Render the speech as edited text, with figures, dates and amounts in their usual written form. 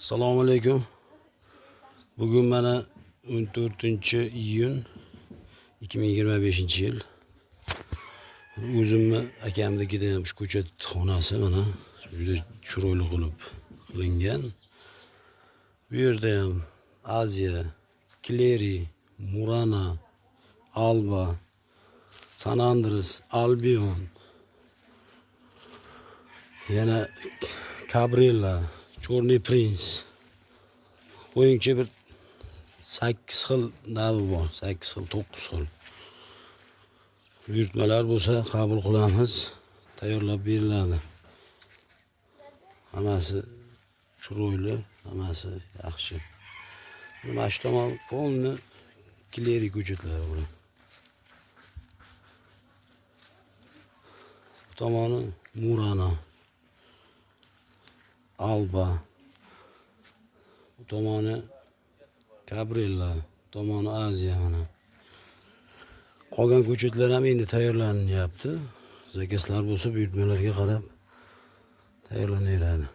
Assalomu alaykum. Bugun mana 14-iyun 2025-yil. O'zimni akamnikida ham shu ko'chat xonasi mana juda chiroyli qilib qilingan. Bu yerda ham Aziya, Kleri, Murana, Alba, San Andres, Albion, yana Cabrilla, Chorniy Prins, qo'yingcha bir 8 xil navi bor, 8 xil, 9 xil. Buyurtmalar bo'lsa qabul qilamiz, tayyorlab beriladi. Hammasi chiroyli, hammasi yaxshi. Mana shu tomon polni Kleri ko'chatlari bor. Bu tomoni Murana, Alba, bu tomoni Cabrilla, bu tomoni Aziya mana. Qolgan ko'chatlar ham endi tayyorlanyapti. Zakazlar bo'lsa buyurtmalarga qarab tayyorlanaveradi.